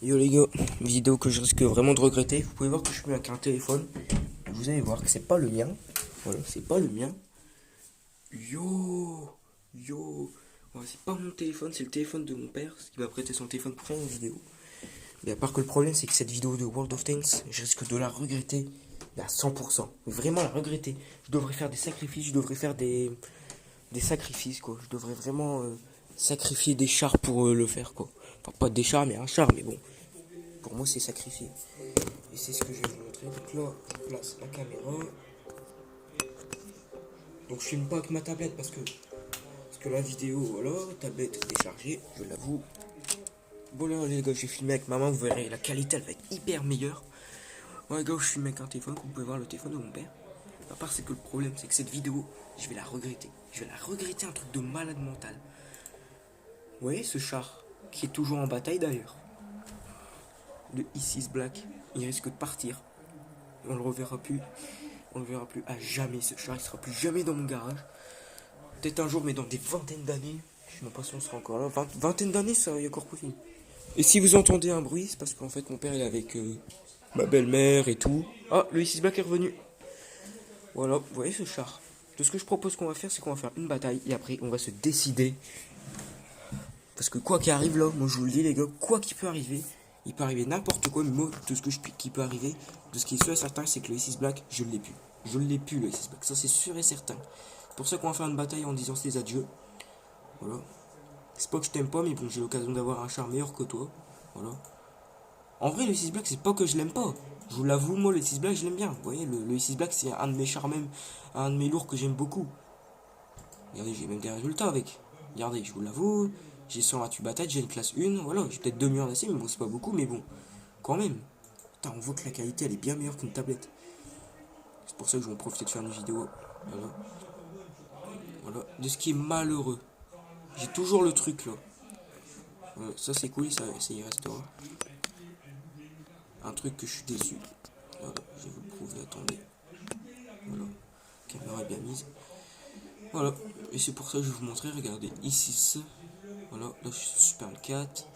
Yo les gars, vidéo que je risque vraiment de regretter. Vous pouvez voir que je suis avec un téléphone. Vous allez voir que c'est pas le mien. Voilà, c'est pas le mien. Yo, yo. Ouais, c'est pas mon téléphone, c'est le téléphone de mon père. Qui m'a prêté son téléphone pour faire une vidéo. Mais à part que le problème, c'est que cette vidéo de World of Tanks, je risque de la regretter à 100%. Vraiment la regretter. Je devrais faire des sacrifices, je devrais faire des sacrifices quoi. Je devrais vraiment sacrifier des chars pour le faire quoi. Enfin pas des chars mais un char mais bon. Pour moi c'est sacrifié. Et c'est ce que je vais vous montrer. Donc là, je place la caméra. Donc je filme pas avec ma tablette parce que la vidéo, voilà, tablette déchargée, je l'avoue. Bon là les gars, j'ai filmé avec ma main, vous verrez, la qualité elle va être hyper meilleure. Ouais les gars, je filme avec un téléphone, comme vous pouvez voir le téléphone de mon père. À part c'est que le problème, c'est que cette vidéo, je vais la regretter. Je vais la regretter, un truc de malade mental. Vous voyez ce char, qui est toujours en bataille d'ailleurs. Le I6 Black, il risque de partir. On le reverra plus. On le verra plus à jamais. Ce char, il sera plus jamais dans mon garage. Peut-être un jour, mais dans des vingtaines d'années. Je sais même pas si on sera encore là. Vingtaine d'années, ça y est encore possible. Et si vous entendez un bruit, c'est parce qu'en fait, mon père, il est avec ma belle-mère et tout. Ah, le I6 Black est revenu. Voilà, vous voyez ce char. Tout ce que je propose qu'on va faire, c'est qu'on va faire une bataille. Et après, on va se décider. Parce que quoi qu'il arrive là, moi je vous le dis les gars, quoi qu'il peut arriver, il peut arriver n'importe quoi, mais moi, tout ce qui peut arriver, de ce qui est sûr et certain, c'est que le I6 Black, je ne l'ai plus. Je ne l'ai plus le I6 Black, ça c'est sûr et certain. C'est pour ça qu'on va faire une bataille en disant ses adieux. Voilà. C'est pas que je t'aime pas, mais bon, j'ai l'occasion d'avoir un char meilleur que toi. Voilà. En vrai, le 6 Black, c'est pas que je l'aime pas. Je vous l'avoue, moi, le 6 Black, je l'aime bien. Vous voyez, le 6 Black, c'est un de mes chars même, un de mes lourds que j'aime beaucoup. Regardez, j'ai même des résultats avec. Regardez, je vous l'avoue, j'ai 128 batailles, j'ai une classe 1, voilà, j'ai peut-être 2 murs d'acier, mais bon, c'est pas beaucoup, mais bon, quand même. Putain, on voit que la qualité, elle est bien meilleure qu'une tablette. C'est pour ça que je vais en profiter de faire une vidéo. Voilà. Voilà. De ce qui est malheureux. J'ai toujours le truc, là. Voilà, ça, c'est cool, ça y restera. Un truc que je suis déçu. Voilà, je vais vous le prouver, attendez. Voilà, la caméra est bien mise. Voilà, et c'est pour ça que je vais vous montrer, regardez, I6. Voilà, là je suis Super 4.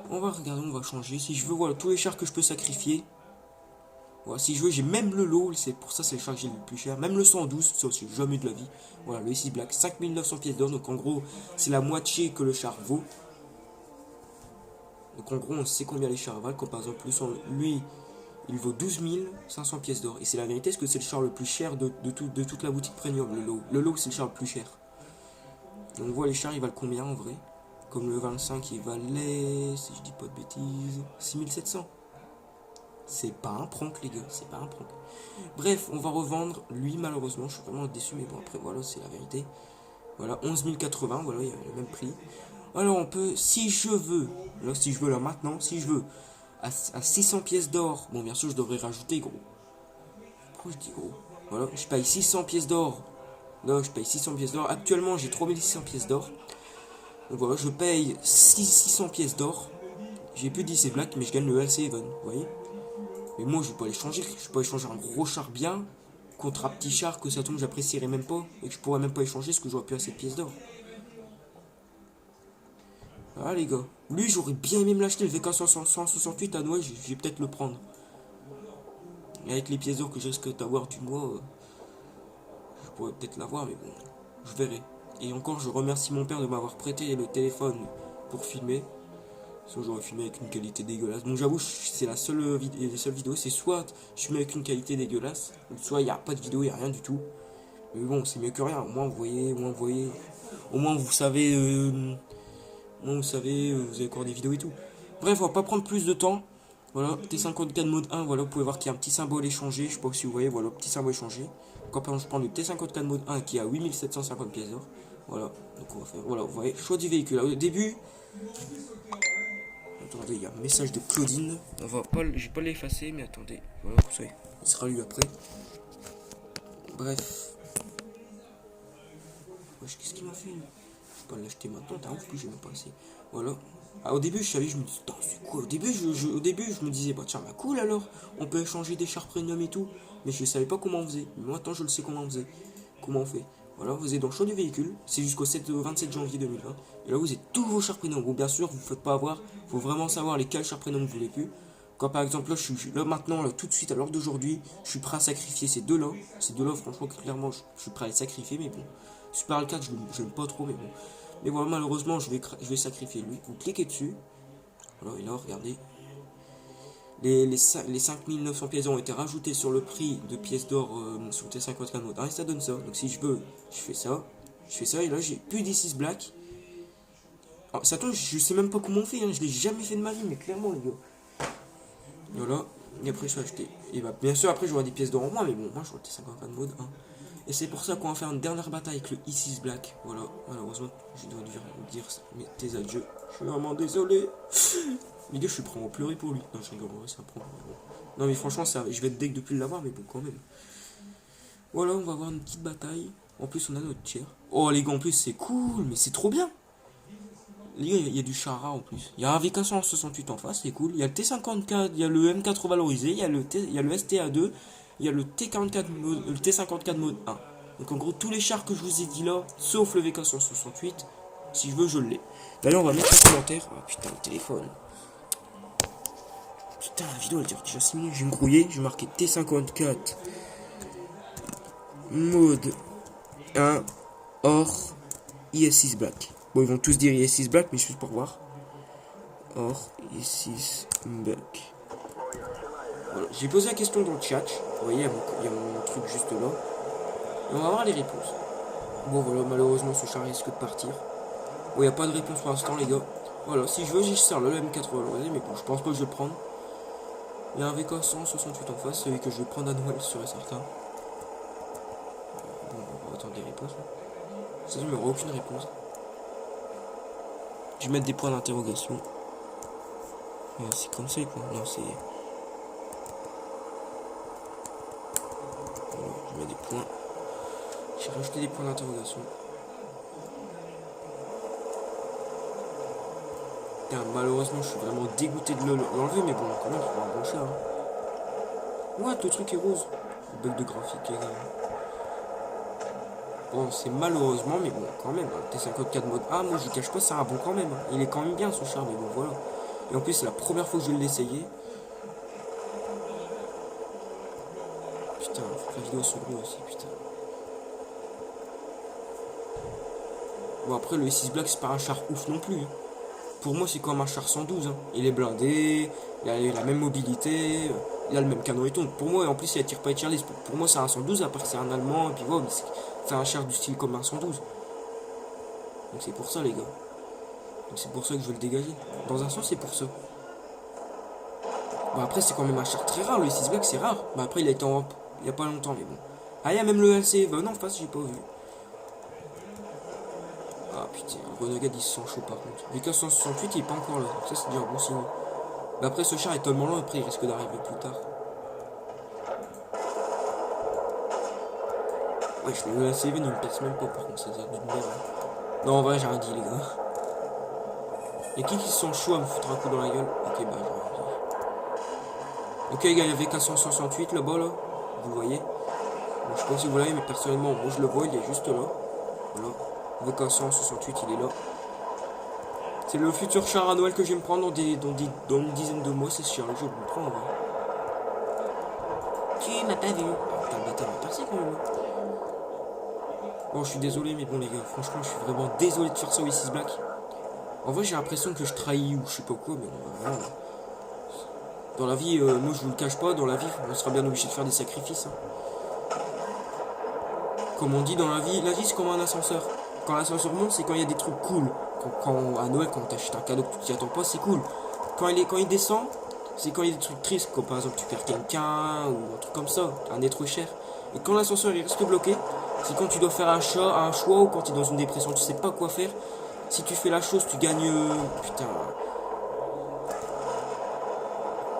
On va regarder, on va changer. Si je veux, voilà, tous les chars que je peux sacrifier. Voilà, si je veux, j'ai même le lot, c'est pour ça c'est le char que j'ai le plus cher. Même le 112, ça c'est jamais de la vie. Voilà, le I6 Black, 5900 pièces d'or. Donc en gros, c'est la moitié que le char vaut. Donc en gros, on sait combien les chars valent. Comme par exemple, lui, il vaut 12 500 pièces d'or. Et c'est la vérité, parce que c'est le char le plus cher de toute la boutique premium, le lot. Le lot, c'est le char le plus cher. Et on voit les chars, ils valent combien en vrai? Comme le 25, il valait, si je dis pas de bêtises, 6700. C'est pas un prank, les gars, c'est pas un prank. Bref, on va revendre. Lui, malheureusement, je suis vraiment déçu, mais bon, après, voilà, c'est la vérité. Voilà, 11 080, voilà, il y a le même prix. Alors, on peut, si je veux, là, si je veux, là, maintenant, si je veux, à 600 pièces d'or, bon, bien sûr, je devrais rajouter, gros. Pourquoi je dis gros? Voilà, je paye 600 pièces d'or. Là, je paye 600 pièces d'or. Actuellement, j'ai 3600 pièces d'or. Donc voilà, je paye 600 pièces d'or. J'ai plus d'IC Black, mais je gagne le LC7, vous voyez. Mais moi, je vais pas les changer. Je peux pas échanger un gros char bien contre un petit char que ça tombe, j'apprécierais même pas. Et que je pourrais même pas échanger parce que j'aurais plus assez de pièces d'or. Voilà, les gars. Lui, j'aurais bien aimé me l'acheter, le VK 168 à Noël, je vais peut-être le prendre. Et avec les pièces d'or que je risque d'avoir du mois, je pourrais peut-être l'avoir, mais bon, je verrai. Et encore, je remercie mon père de m'avoir prêté le téléphone pour filmer. Sinon j'aurais filmé avec une qualité dégueulasse. Donc j'avoue, c'est la seule vidéo, c'est soit je filme avec une qualité dégueulasse, soit il n'y a pas de vidéo, il n'y a rien du tout. Mais bon, c'est mieux que rien. Au moins vous voyez, au moins vous savez, vous avez encore des vidéos et tout. Bref, on va pas prendre plus de temps. Voilà, T54 mode 1, voilà, vous pouvez voir qu'il y a un petit symbole échangé. Je sais pas si vous voyez, voilà, petit symbole échangé. Quand je prends le T54 mode 1 qui a 8750 pièces d'or. Voilà, donc on va faire, voilà, vous voyez, choix du véhicule. Au début, attendez, il y a un message de Claudine. On va pas, je vais pas l'effacer, mais attendez. Voilà, vous savez, il sera lu après. Bref. Wesh, qu'est-ce qu'il m'a fait? Je vais pas l'acheter maintenant, t'as ouf, plus j'ai même pas assez. Voilà. Ah, au début, je savais, je me disais, c'est quoi? Au début, je me disais, bah tiens, bah cool alors, on peut échanger des chars premium et tout. Mais je savais pas comment on faisait. Mais maintenant, je le sais comment on faisait. Comment on fait. Voilà, vous êtes dans le choix du véhicule. C'est jusqu'au 27 janvier 2020. Et là, vous êtes tous vos chars prénoms. Bon, bien sûr, vous ne faites pas avoir. Il faut vraiment savoir lesquels chars prénoms vous voulez plus. Quand par exemple, là, je suis là maintenant, là, tout de suite, à l'heure d'aujourd'hui, je suis prêt à sacrifier ces deux-là. Ces deux-là, franchement, clairement, je suis prêt à les sacrifier. Mais bon, Super 4, je n'aime pas trop. Mais bon. Mais voilà, malheureusement, je vais sacrifier lui. Vous cliquez dessus. Voilà, et là, regardez. Les 5900 pièces d'or ont été rajoutées sur le prix de pièces d'or sur le T54 mode 1 et ça donne ça. Donc si je veux, je fais ça et là j'ai plus d6 black. Alors, ça tombe, je sais même pas comment on fait, hein, je l'ai jamais fait de ma vie, mais clairement les gars. Voilà, et après je vais acheter. Et bah bien sûr après j'aurai des pièces d'or en moins, mais bon moi j'aurai le T54 mode 1. Et c'est pour ça qu'on va faire une dernière bataille avec le i6 black. Voilà, malheureusement je dois dire mais tes adieux. Je suis vraiment désolé. Les gars, je suis prêt à en pleurer pour lui. Non, je rigole, ouais, ça prend. Bon. Non, mais franchement, ça, je vais être deck depuis l'avoir, mais bon, quand même. Voilà, on va avoir une petite bataille. En plus, on a notre tiers. Oh, les gars, en plus, c'est cool, mais c'est trop bien. Les gars, il y a du chara en plus. Il y a un VK168 en face, c'est cool. Il y a le T54, il y a le M4 revalorisé, il y a le STA2, il y a le T54 mode, le T54 mode 1. Donc, en gros, tous les chars que je vous ai dit là, sauf le VK168, si je veux, je l'ai. D'ailleurs, on va mettre un commentaire. Oh putain, le téléphone. Putain, la vidéo elle dure déjà 6 minutes, je vais me grouiller, je vais marquer T54 mode 1 or IS6 black. Bon, ils vont tous dire IS6 black, mais juste pour voir. Or IS6 black. Voilà, j'ai posé la question dans le chat, vous voyez, il y a mon truc juste là. Et on va voir les réponses. Bon, voilà, malheureusement, ce char risque de partir. Bon, il n'y a pas de réponse pour l'instant, les gars. Voilà, si je veux, j'y sers le M4 valorisé, mais bon, je pense pas que je vais le prendre. Il y a un VK168 en face, celui que je vais prendre à Noël, sûr et certain. Bon, on va attendre des réponses. Ça, il n'y aura aucune réponse. Je vais mettre des points d'interrogation. C'est comme ça les points. Non, c'est. Voilà, je mets des points. J'ai rajouté des points d'interrogation. Malheureusement, je suis vraiment dégoûté de l'enlever, mais bon, quand même, c'est un bon chat. Hein. Ouais, le truc est rose. Le bug de graphique également. Bon, c'est malheureusement, mais bon, quand même. Hein, T54 mode A, moi, je cache pas, c'est un bon quand même. Hein. Il est quand même bien, ce char, mais bon, voilà. Et en plus, c'est la première fois que je vais l'essayer. Putain, faut que la vidéo soit bleue aussi, putain. Bon, après, le S6 Black, c'est pas un char ouf non plus. Hein. Pour moi, c'est comme un char 112. Hein. Il est blindé, il a la même mobilité, il a le même canon et tout. Pour moi, en plus, il attire pas Charlie. Pour moi, c'est un 112, à part que c'est un allemand, et puis voilà, c'est un char du style comme un 112. Donc c'est pour ça, les gars. Donc c'est pour ça que je veux le dégager. Dans un sens, c'est pour ça. Bon, après, c'est quand même un char très rare. Le S6 Black, c'est rare. Bah, après, il a été en Europe il y a pas longtemps, mais bon. Ah, il y a même le LC. Bah, non, en face, j'ai pas vu. Ah putain, le Renegade il se sent chaud par contre. VK168 il est pas encore là, ça c'est déjà un bon signe. Mais après ce char est tellement long, après il risque d'arriver plus tard. Ouais, je le CV ne me perce même pas par contre, c'est d'une merde. Non en vrai j'ai rien dit les gars. Y'a qui se sent chaud à me foutre un coup dans la gueule? Ok bah j'ai rien dit. Ok les gars, il y a VK168 là-bas là, vous le voyez. Bon, je sais pas si vous l'avez mais personnellement moi je le vois, il est juste là. Voilà. VK168 il est là. C'est le futur char à Noël que je vais me prendre dans une dizaine de mois, c'est ce char-là, je vais me prendre. Tu m'as pas vu. Putain, le bâtard m'a percé quand même. Bon, je suis désolé, mais bon, les gars, franchement, je suis vraiment désolé de faire ça au i6 Black. En vrai, j'ai l'impression que je trahis ou je sais pas quoi, mais vraiment. Dans la vie, moi je vous le cache pas, dans la vie, on sera bien obligé de faire des sacrifices. Hein. Comme on dit dans la vie c'est comme un ascenseur. Quand l'ascenseur monte, c'est quand il y a des trucs cool. À Noël, quand t'achètes un cadeau que tu t'y attends pas, c'est cool. Quand il descend, c'est quand il y a des trucs tristes, comme par exemple tu perds quelqu'un ou un truc comme ça, un être cher. Et quand l'ascenseur il reste bloqué, c'est quand tu dois faire un choix ou quand tu es dans une dépression, tu sais pas quoi faire. Si tu fais la chose, tu gagnes. Putain.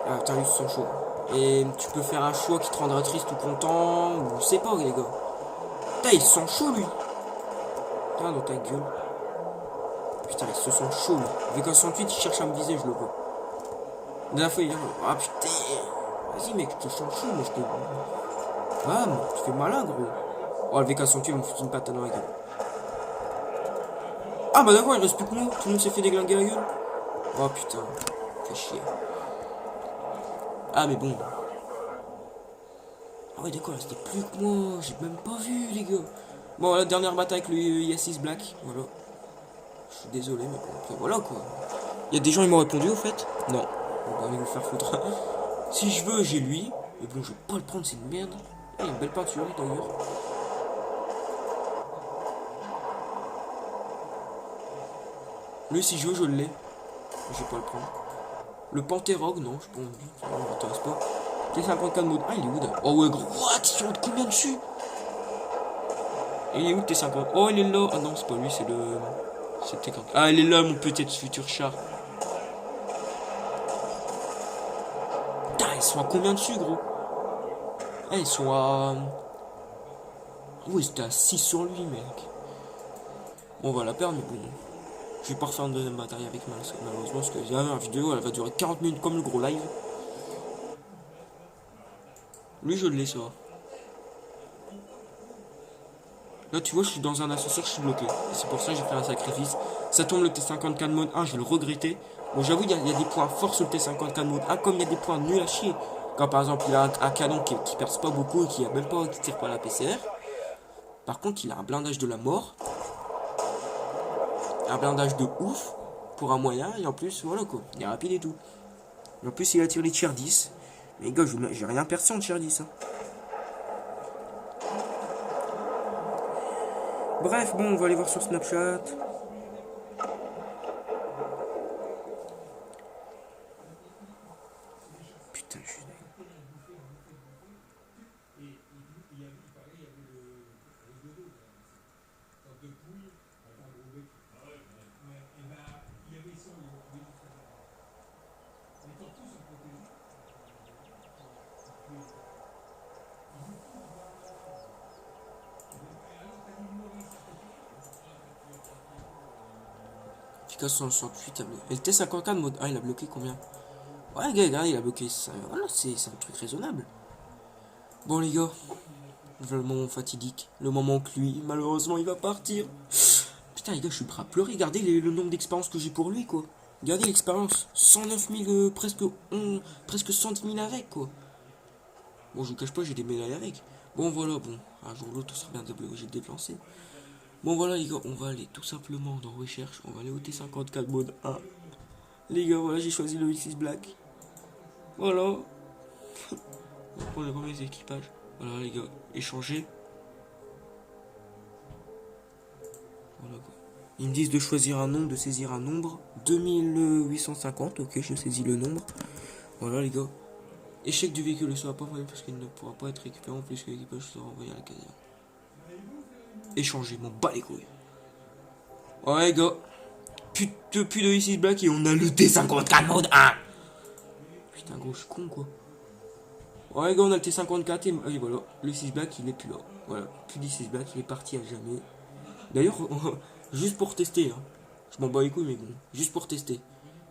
Ah, putain, lui, ils sont chauds. Et tu peux faire un choix qui te rendra triste ou content, ou je sais pas, les gars. Putain, ils sont chauds, lui. Putain, dans ta gueule. Putain, ils se sont chauds, lui. VK168, il cherche à me viser, je le vois. La dernière fois, il dit, ah putain. Vas-y, mec, je te sens chaud, mais je te. Bam, tu fais malin, gros. Oh, le VK son il me fout une patate dans la gueule. Ah bah d'accord, il reste plus que nous. Tout le monde s'est fait déglinguer la gueule. Oh putain, fait chier. Ah mais bon. Ah ouais d'accord, c'était plus que moi. J'ai même pas vu les gars. Bon, la dernière bataille avec le Yassis Black. Voilà. Je suis désolé, mais bon, après, voilà quoi. Il y a des gens qui m'ont répondu au fait. Non. On va aller vous faire foutre. Si je veux, j'ai lui. Mais bon, je vais pas le prendre, c'est une merde. Il y a une belle peinture d'ailleurs. Lui, si je veux, je l'ai. Je vais pas le prendre. Le Pantérog, non, je pense. Ça m'intéresse pas. T54 mode. Ah, il est où là? Oh ouais, gros. What? Ils sont de combien dessus? Et il est où le T50? Oh, il est là. Ah non, c'est pas lui, c'est le. C'est le T40. Ah, il est là, mon petit futur char. Putain, ils sont à combien dessus, gros? Ah, ils sont à. Oui, c'était à 6 sur lui, mec. Bon, on va la perdre, mais bon. Je vais pas refaire une deuxième bataille avec malheureusement, parce que la vidéo, elle va durer 40 minutes comme le gros live. Lui, je l'ai, ça. Là, tu vois, je suis dans un ascenseur, je suis bloqué. C'est pour ça que j'ai fait un sacrifice. Ça tombe le T54 mode 1, je vais le regretter. Bon, j'avoue, il y a des points forts sur le T54 mode 1, comme il y a des points nuls à chier. Quand par exemple, il a un canon qui perce pas beaucoup et qui a même pas, qui tire pas la PCR. Par contre, il a un blindage de la mort. Un blindage de ouf pour un moyen. Et en plus, voilà quoi, il est rapide et tout. Et en plus, il attire les tier 10. Mais les gars, j'ai rien perçu en tier 10. Hein. Bref, bon, on va aller voir sur Snapchat. Putain, je suis... Efficace 168. Et le T54 mode 1, il a bloqué combien? Ouais, gars, regarde, il a bloqué ça. Voilà, c'est un truc raisonnable. Bon, les gars, le moment fatidique. Le moment que lui, malheureusement, il va partir. Putain, les gars, je suis prêt à pleurer. Regardez le nombre d'expériences que j'ai pour lui, quoi. Regardez l'expérience. 109 000, presque 110 000 avec, quoi. Bon, je vous cache pas, j'ai des médailles avec. Bon, voilà, bon. Un jour ou l'autre, tout sera bien obligé de déplacer. Bon, voilà, les gars, on va aller tout simplement dans recherche. On va aller au T54 mode 1. Les gars, voilà, j'ai choisi le X6 Black. Voilà. Pour les premiers équipages. Voilà, les gars, échanger. Voilà, quoi. Ils me disent de choisir un nombre, de saisir un nombre. 2850, ok, je saisis le nombre. Voilà, les gars. Échec du véhicule ne sera pas envoyé parce qu'il ne pourra pas être récupéré en plus que l'équipage sera envoyé à la caserne. Échanger, m'en bats les couilles. Ouais, les gars. Plus de ici Black et on a le T54 mode 1. Putain, gros, je suis con, quoi. Ouais, les gars, on a le T54 et voilà. Le 6 Black, il est plus là. Voilà, plus du 6 Black, il est parti à jamais. D'ailleurs, juste pour tester, hein. Je m'en bats les couilles, mais bon, juste pour tester.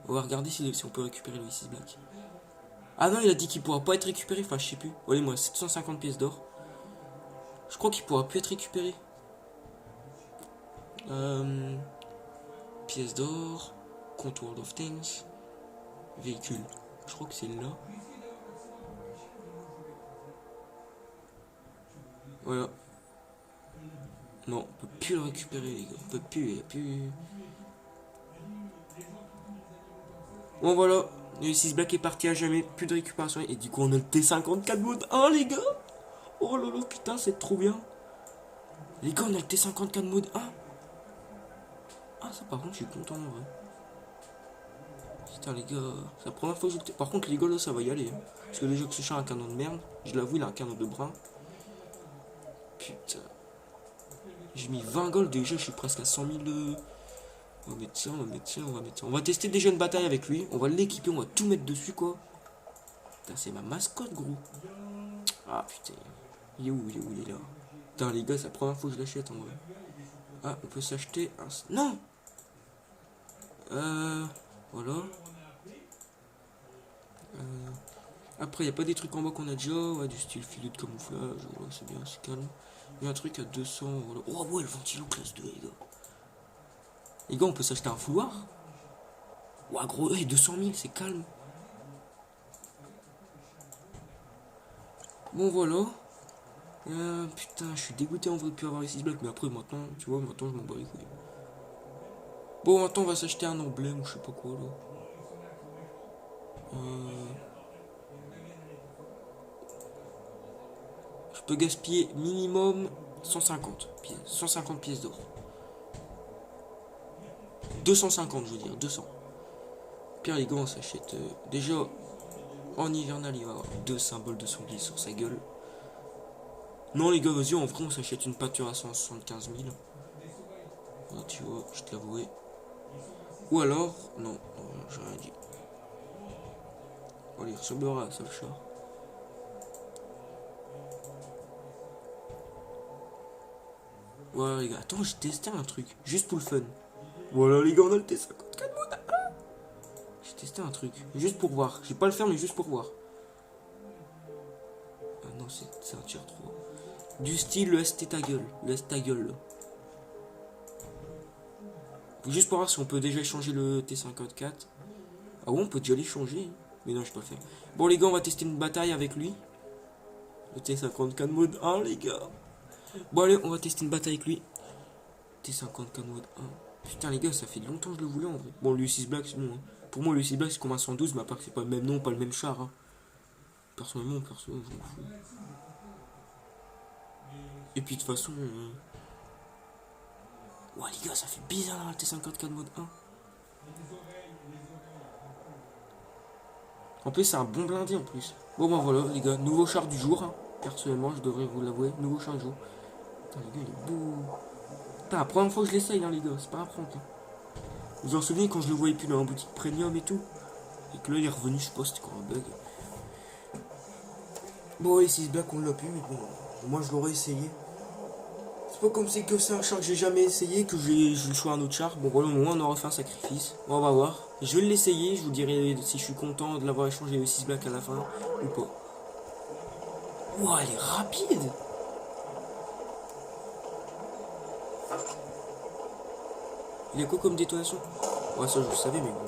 On va regarder si on peut récupérer le 6 Black. Ah non, il a dit qu'il pourra pas être récupéré, enfin, je sais plus. Ouais, moi, 750 pièces d'or. Je crois qu'il pourra plus être récupéré. Pièces d'or. Compte World of Things. Véhicule. Je crois que c'est là. Voilà. Non, on peut plus le récupérer, les gars. On peut plus, il n'y a plus. Bon, voilà. Le 6 Black est parti à jamais. Plus de récupération. Et du coup, on a le T54 mode 1, les gars. Oh là là, putain, c'est trop bien. Les gars, on a le T54 mode 1. Ah, ça, par contre, je suis content, en vrai. Putain, les gars, c'est la première fois que je... Par contre, les gars, là, ça va y aller. Hein. Parce que déjà que ce chat a un canon de merde. Je l'avoue, il a un canon de brun. Putain. J'ai mis 20 gold déjà, je suis presque à 100 000 de... On va mettre ça, on va mettre ça, on va mettre ça. On va tester déjà une bataille avec lui. On va l'équiper, on va tout mettre dessus, quoi. Putain, c'est ma mascotte, gros. Ah, putain. Il est où, il est où, il est là. Putain, les gars, c'est la première fois que je l'achète, en vrai. Ah, on peut s'acheter un... Non. Voilà. Après, il n'y a pas des trucs en bas qu'on a déjà. Ouais, du style filet de camouflage. Ouais, c'est bien, c'est calme. Il y a un truc à 200. Voilà. Oh ouais, le ventilo classe 2, les gars. Les gars, on peut s'acheter un fouloir. Ouah, gros, 200 000, c'est calme. Bon, voilà. Putain, je suis dégoûté en vrai de plus avoir les 6 blocs. Mais après, maintenant, tu vois, maintenant, je m'en bats les couilles. Bon, maintenant, on va s'acheter un emblème ou je sais pas quoi, là. Je peux gaspiller minimum 150 pièces d'or. 250, je veux dire, 200. Pierre, les gars, on s'achète. Déjà, en hivernal, il va avoir 2 symboles de sanglier sur sa gueule. Non, les gars, vas-y, en vrai, on s'achète une pâture à 175 000. Ah, tu vois, je te l'avouerai. Ou alors, non, j'ai rien dit. Allez, il ressemblera à Solskjaer. Voilà, les gars, attends, j'ai testé un truc, juste pour le fun. Voilà, les gars, on a le T54 mode. J'ai testé un truc, juste pour voir. Je vais pas le faire, mais juste pour voir. Ah non, c'est un tier 3. Du style le ST ta gueule. Le ST ta gueule, là. Juste pour voir si on peut déjà échanger le T54. Ah ouais, on peut déjà l'échanger. Mais non, je peux le faire. Bon, les gars, on va tester une bataille avec lui. Le T54 mode 1, les gars. Bon, allez, on va tester une bataille avec lui. T54 mode 1. Putain, les gars, ça fait longtemps que je le voulais en vrai. Bon, le 6 Black, c'est bon. Hein. Pour moi, le 6 Black, c'est comme un 112, mais à part que c'est pas le même nom, pas le même char. Hein. Personnellement, je m'en fous. Et puis, de toute façon. Ouais, les gars, ça fait bizarre le T54 mode 1. En plus, c'est un bon blindé en plus. Bon, ben voilà, les gars, nouveau char du jour. Hein. Personnellement, je devrais vous l'avouer. Nouveau char du jour. Putain, les gars, il est beau. Putain, la première fois que je l'essaye, hein, les gars, c'est pas à prendre. Hein. Vous en souvenez quand je le voyais plus dans la boutique premium et tout? Et que là, il est revenu, je sais pas, c'était quoi un bug. Bon, les 6 Black, on l'a plus, mais bon, moi je l'aurais essayé. C'est pas comme c'est un char que j'ai jamais essayé, que j'ai le choix un autre char. Bon, voilà, au moins on aura fait un sacrifice. Bon, on va voir. Je vais l'essayer, je vous dirai si je suis content de l'avoir échangé le 6 Black à la fin ou pas. Ouah, elle est rapide! Il a quoi comme détonation? Ouais, ça je le savais, mais bon.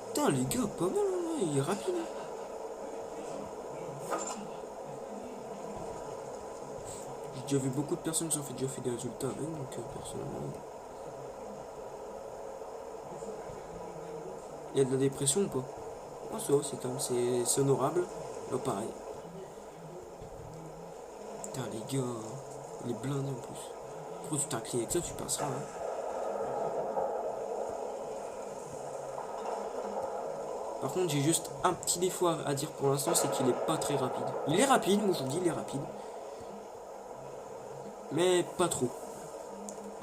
Putain, les gars, pas mal, hein, il est rapide. J'ai déjà vu beaucoup de personnes qui ont déjà fait des résultats avec, donc personnellement. Il y a de la dépression ou pas? Ah, ça, c'est honorable. Là, pareil. Putain, les gars, il est blindé en plus. Pourquoi tu t'inclines avec ça, tu passeras. Hein. Par contre, j'ai juste un petit défaut à dire pour l'instant, c'est qu'il est pas très rapide. Il est rapide, moi je vous dis, il est rapide. Mais pas trop.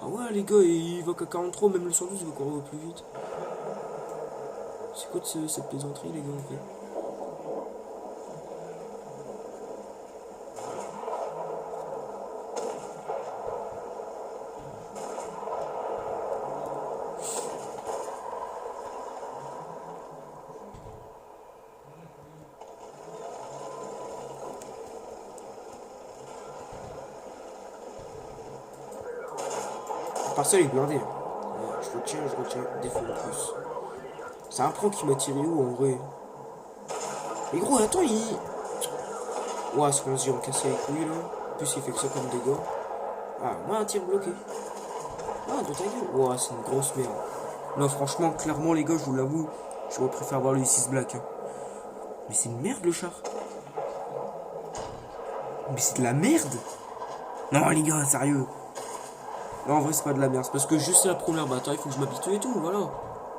Ah ouais, les gars, il va qu'à 43, même le 112, il va courir plus vite. C'est quoi de cette plaisanterie, les gars, en fait? Par ça, il est blindé. Ouais, je retiens, défaut en plus. C'est un pro qui m'a tiré où en vrai? Mais gros, attends, il. Ouah, ce qu'on se dit, on casse les couilles là. En plus, il fait que ça comme dégâts. Ah, moi, un tir bloqué. Ah, de ta gueule. Ouah, c'est une grosse merde. Non, franchement, clairement, les gars, je vous l'avoue, j'aurais préféré avoir le 6 Black. Hein. Mais c'est une merde le char. Mais c'est de la merde. Non, les gars, sérieux. Non, en vrai, c'est pas de la merde. C'est parce que juste la première bataille, il faut que je m'habitue et tout, voilà.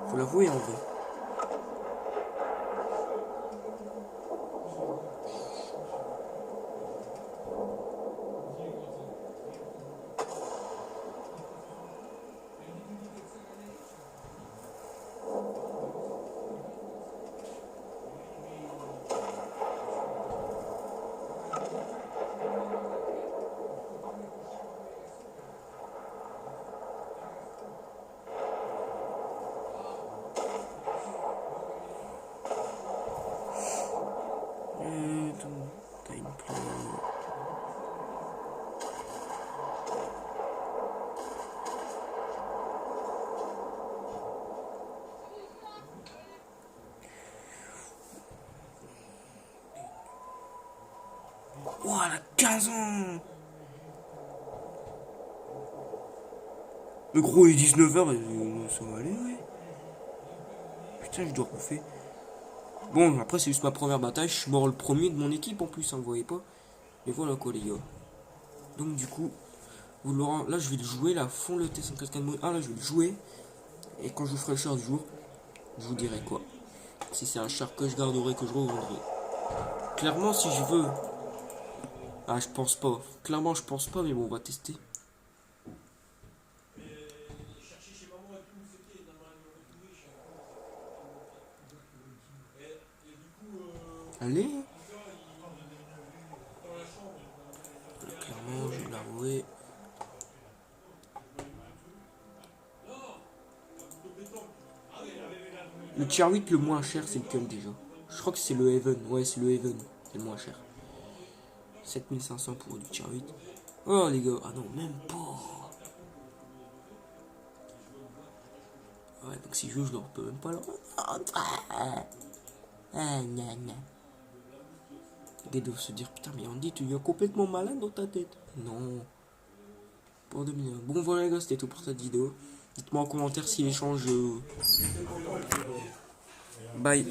Faut l'avouer, en vrai. Ouah, elle a 15 ans. Le gros, il est 19h, ça va aller, ouais. Putain, je dois refaire. Bon, après, c'est juste ma première bataille. Je suis mort le premier de mon équipe en plus, hein, vous voyez pas. Et voilà quoi, les gars. Donc, du coup, là, je vais le jouer, là, fond le T104 mode 1, là, je vais le jouer. Et quand je vous ferai le char du jour, je vous dirai quoi. Si c'est un char que je garderai, que je revendrai. Clairement, si je veux. Ah, je pense pas. Clairement, je pense pas, mais bon, on va tester. Allez. Clairement, je vais l'avouer. Le tier 8 le moins cher, c'est lequel déjà? Je crois que c'est le Heaven. Ouais, c'est le Heaven. C'est le moins cher. 7500 pour du tier 8. Oh les gars, ah non, même pas. Ouais, donc si je veux, je leur peux même pas leur. Ah, non, non. Les gars doivent se dire, putain, mais Andy, tu viens complètement malade dans ta tête. Non. Pour 2001. Bon, voilà les gars, c'était tout pour cette vidéo. Dites-moi en commentaire si l'échange. Bye.